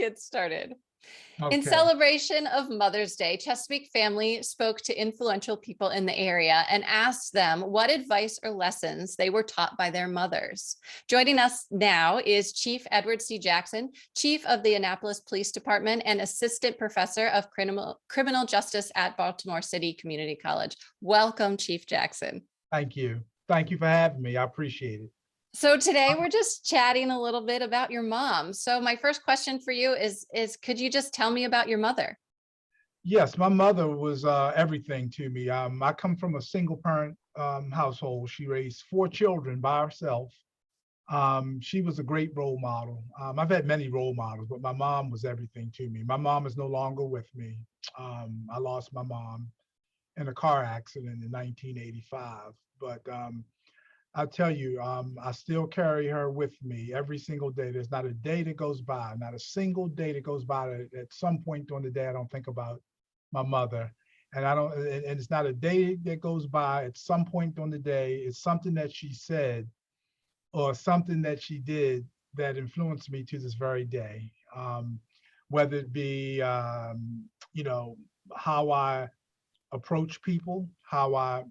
get started. In Okay. celebration of Mother's Day, Chesapeake family spoke to influential people in the area and asked them what advice or lessons they were taught by their mothers. Joining us now is Chief Edward C. Jackson, Chief of the Annapolis Police Department and Assistant Professor of Criminal Justice at Baltimore City Community College. Welcome, Chief Jackson. Thank you. Thank you for having me. I appreciate it. So today we're just chatting a little bit about your mom. So my first question for you is could you just tell me about your mother? Yes, my mother was everything to me. I come from a single parent household. She raised 4 children by herself. She was a great role model. I've had many role models, but my mom was everything to me. My mom is no longer with me. I lost my mom in a car accident in 1985. But I'll tell you, I still carry her with me every single day. There's not a day that goes by, not a single day that goes by that at some point during the day I don't think about my mother. And I don't, and it's not a day that goes by at some point during the day. It's something that she said or something that she did that influenced me to this very day. Whether it be, how I approach people, how I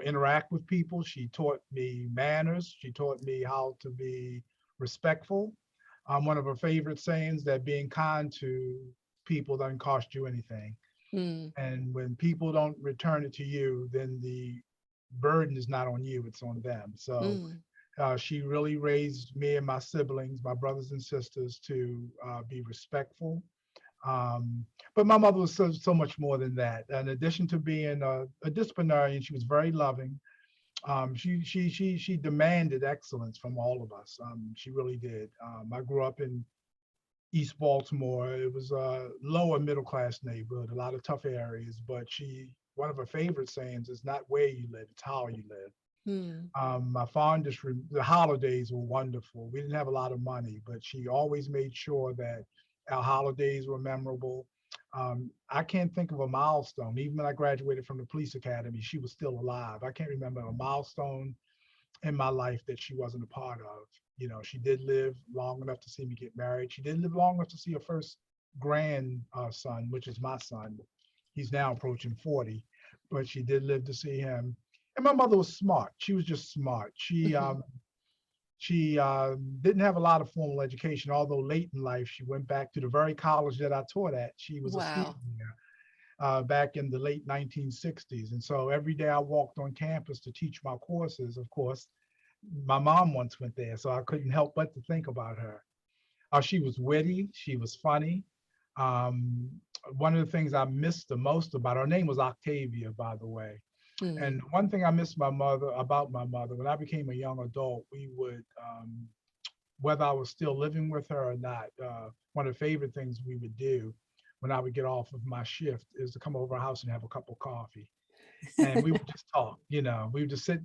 interact with people. She taught me manners. She taught me how to be respectful. One of her favorite sayings that being kind to people doesn't cost you anything. Mm. And when people don't return it to you, then the burden is not on you, it's on them. So she really raised me and my siblings, my brothers and sisters, to be respectful. But my mother was so much more than that. In addition to being a disciplinarian, she was very loving. She demanded excellence from all of us. She really did. I grew up in East Baltimore. It was a lower middle class neighborhood, a lot of tough areas. But one of her favorite sayings is not where you live, it's how you live. My the holidays were wonderful. We didn't have a lot of money, but she always made sure that our holidays were memorable. I can't think of a milestone. Even when I graduated from the police academy, she was still alive. I can't remember a milestone in my life that she wasn't a part of. She did live long enough to see me get married. She did live long enough to see her first grandson, which is my son. He's now approaching 40, but she did live to see him. And my mother was smart. She was just smart. She didn't have a lot of formal education, although late in life, she went back to the very college that I taught at. She was a Wow. senior back in the late 1960s. And so every day I walked on campus to teach my courses, of course, my mom once went there, so I couldn't help but to think about her. She was witty, she was funny. One of the things I missed the most about her name was Octavia, by the way. And one thing I miss about my mother, when I became a young adult, we would, whether I was still living with her or not, one of the favorite things we would do when I would get off of my shift is to come over our house and have a cup of coffee. And we would just talk, we would just sit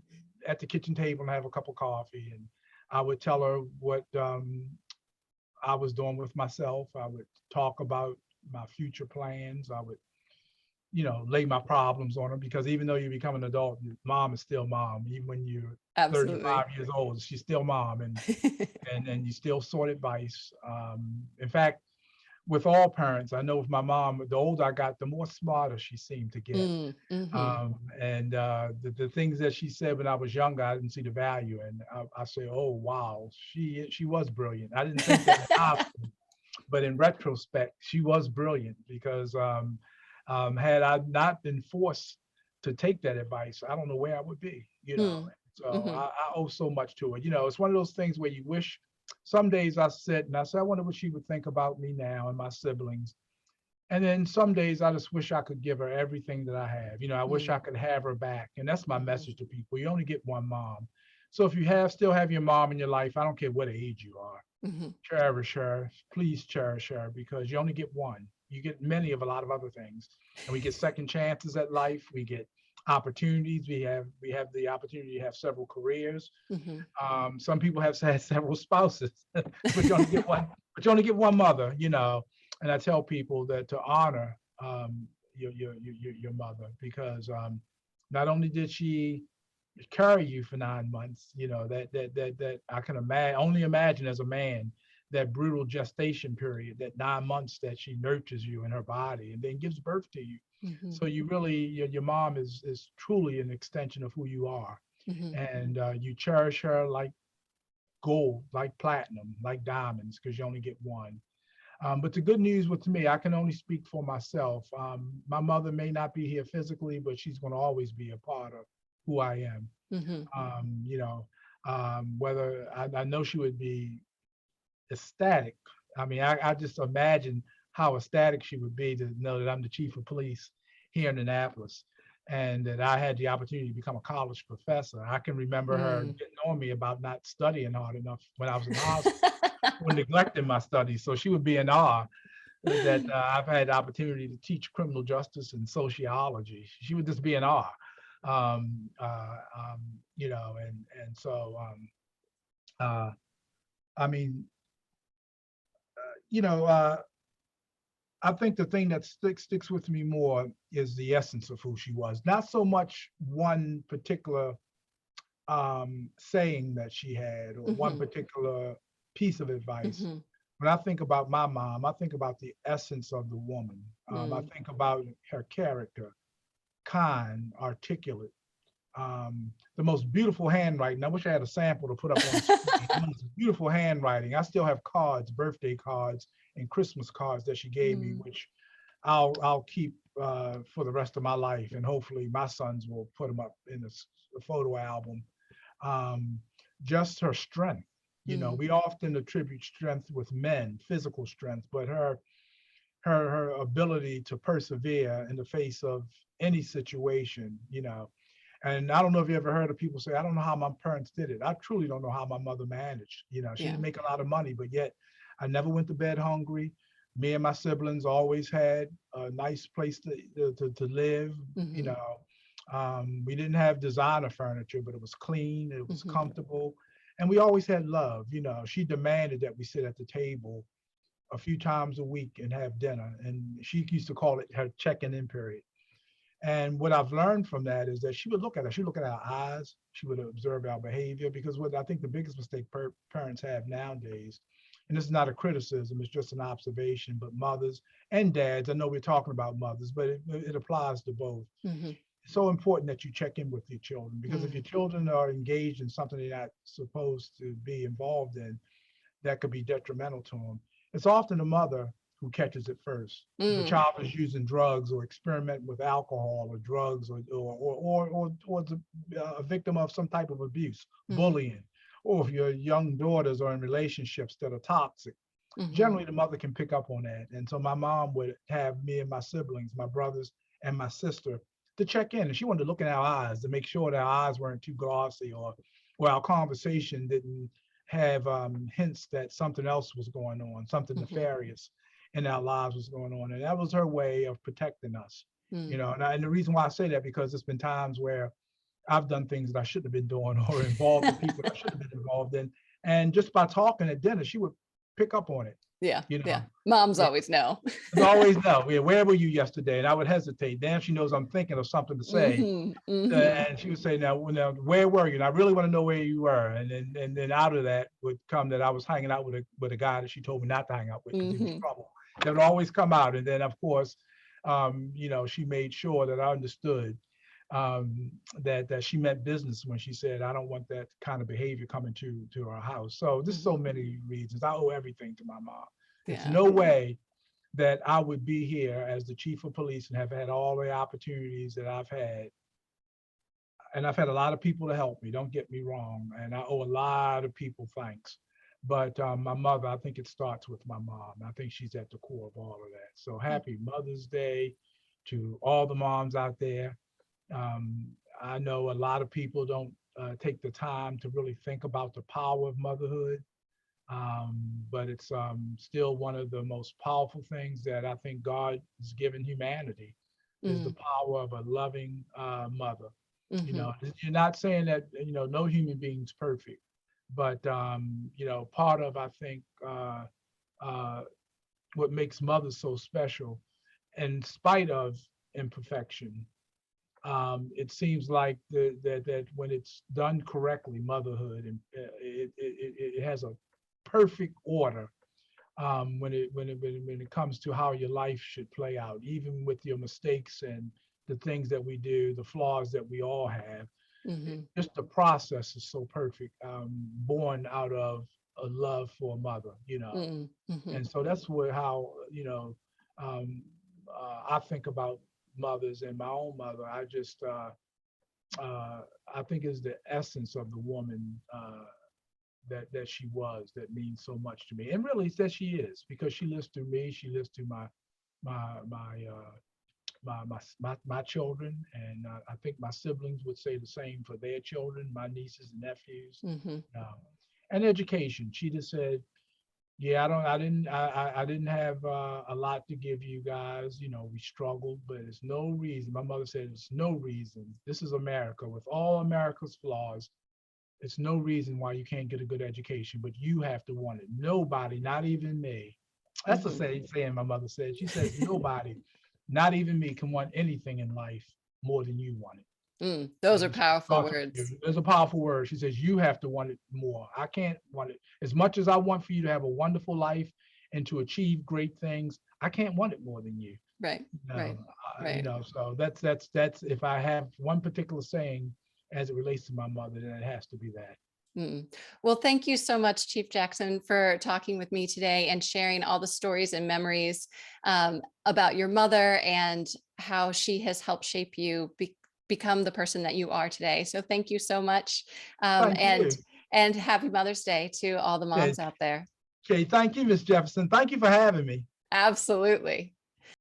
at the kitchen table and have a cup of coffee. And I would tell her what I was doing with myself. I would talk about my future plans. I would lay my problems on her, because even though you become an adult, mom is still mom. Even when you're Absolutely. 35 years old, she's still mom, and you still sort advice. In fact, with all parents, I know with my mom, the older I got, the more smarter she seemed to get. And the things that she said when I was younger, I didn't see the value, and I say, oh wow, she was brilliant. I didn't think that in high school, but in retrospect, she was brilliant, because had I not been forced to take that advice, I don't know where I would be, So I owe so much to it. It's one of those things where you wish, some days I sit and I say, I wonder what she would think about me now and my siblings. And then some days I just wish I could give her everything that I have. I wish I could have her back. And that's my message to people. You only get one mom. So if you still have your mom in your life, I don't care what age you are, cherish her, please cherish her, because you only get one. You get many of a lot of other things, and we get second chances at life. We get opportunities. We have the opportunity to have several careers. Some people have had several spouses, but you only get one. But you only get one mother, And I tell people that to honor your mother, because not only did she carry you for 9 months, that I can only imagine as a man that brutal gestation period, that 9 months that she nurtures you in her body and then gives birth to you. So you really, your mom is truly an extension of who you are. And you cherish her like gold, like platinum, like diamonds, because you only get one. But the good news with me, I can only speak for myself. My mother may not be here physically, but she's going to always be a part of who I am. You know, whether I know she would be ecstatic. I mean, I just imagine how ecstatic she would be to know that I'm the chief of police here in Annapolis and that I had the opportunity to become a college professor. I can remember her getting on me about not studying hard enough when I was in high school or neglecting my studies. So she would be in awe that I've had the opportunity to teach criminal justice and sociology. She would just be in awe. You know, and so I mean, you know, I think the thing that sticks with me more is the essence of who she was. Not so much one particular saying that she had or one particular piece of advice. When I think about my mom, I think about the essence of the woman. I think about her character, kind, articulate, the most beautiful handwriting. I wish I had a sample to put up on the screen. The most beautiful handwriting. I still have cards, birthday cards and Christmas cards that she gave me, which I'll keep for the rest of my life. And hopefully my sons will put them up in a photo album. Just her strength. You know, we often attribute strength with men, physical strength, but her ability to persevere in the face of any situation, you know. And I don't know if you ever heard of people say, I don't know how my parents did it. I truly don't know how my mother managed. You know, she didn't make a lot of money, but yet I never went to bed hungry. Me and my siblings always had a nice place to live. You know, we didn't have designer furniture, but it was clean, it was comfortable. And we always had love. You know, she demanded that we sit at the table a few times a week and have dinner. And she used to call it her checking in period. And what I've learned from that is that she would look at us, she would look at our eyes, she would observe our behavior, because what I think the biggest mistake parents have nowadays, and this is not a criticism, it's just an observation, but mothers and dads, I know we're talking about mothers, but it applies to both. It's so important that you check in with your children, because if your children are engaged in something they're not supposed to be involved in, that could be detrimental to them. It's often the mother who catches it first. The child is using drugs or experimenting with alcohol or drugs or a victim of some type of abuse, bullying, or if your young daughters are in relationships that are toxic. Generally, the mother can pick up on that. And so my mom would have me and my siblings, my brothers and my sister, to check in. And she wanted to look in our eyes to make sure that our eyes weren't too glossy or our conversation didn't have hints that something else was going on, something nefarious in our lives was going on. And that was her way of protecting us. You know, and the reason why I say that, because there's been times where I've done things that I shouldn't have been doing or involved with people that I shouldn't have been involved in. And just by talking at dinner, she would pick up on it. You know, Moms always know. Always know. Where were you yesterday? And I would hesitate. Then she knows I'm thinking of something to say. And she would say, now, where were you? And I really want to know where you were. And then out of that would come that I was hanging out with a guy that she told me not to hang out with because he was trouble. That would always come out. And then, of course, you know, she made sure that I understood that she meant business when she said, I don't want that kind of behavior coming to our house. So there's so many reasons. I owe everything to my mom. There's no way that I would be here as the chief of police and have had all the opportunities that I've had. And I've had a lot of people to help me, don't get me wrong. And I owe a lot of people thanks. But my mother, I think it starts with my mom. I think she's at the core of all of that. So happy Mother's Day to all the moms out there. I know a lot of people don't take the time to really think about the power of motherhood. But it's still one of the most powerful things that I think God has given humanity is the power of a loving mother. You know, you're not saying that, you know, no human being's perfect, but, you know, part of, I think, what makes mothers so special, in spite of imperfection, it seems like that when it's done correctly, motherhood, and it has a perfect order when it comes to how your life should play out, even with your mistakes and the things that we do, the flaws that we all have. Just the process is so perfect, born out of a love for a mother, and so that's how I think about mothers and my own mother. I think is the essence of the woman that she was, that means so much to me, and really that she is, because she lives through me. She lives through my my my my children, and I think my siblings would say the same for their children, my nieces and nephews. And education. She just said, yeah, I didn't have a lot to give you guys. We struggled, but it's no reason. My mother said, it's no reason. This is America with all America's flaws. It's no reason why you can't get a good education, but you have to want it. Nobody, not even me. That's the saying my mother said. She says, nobody, not even me, can want anything in life more than you want it. Those are powerful words. There's a powerful word. She says, you have to want it more. I can't want it. As much as I want for you to have a wonderful life and to achieve great things, I can't want it more than you. Right. So that's if I have one particular saying as it relates to my mother, then it has to be that. Well, thank you so much, Chief Jackson, for talking with me today and sharing all the stories and memories about your mother and how she has helped shape you become the person that you are today. So thank you so much. And happy Mother's Day to all the moms out there. Okay, thank you, Ms. Jefferson. Thank you for having me. Absolutely.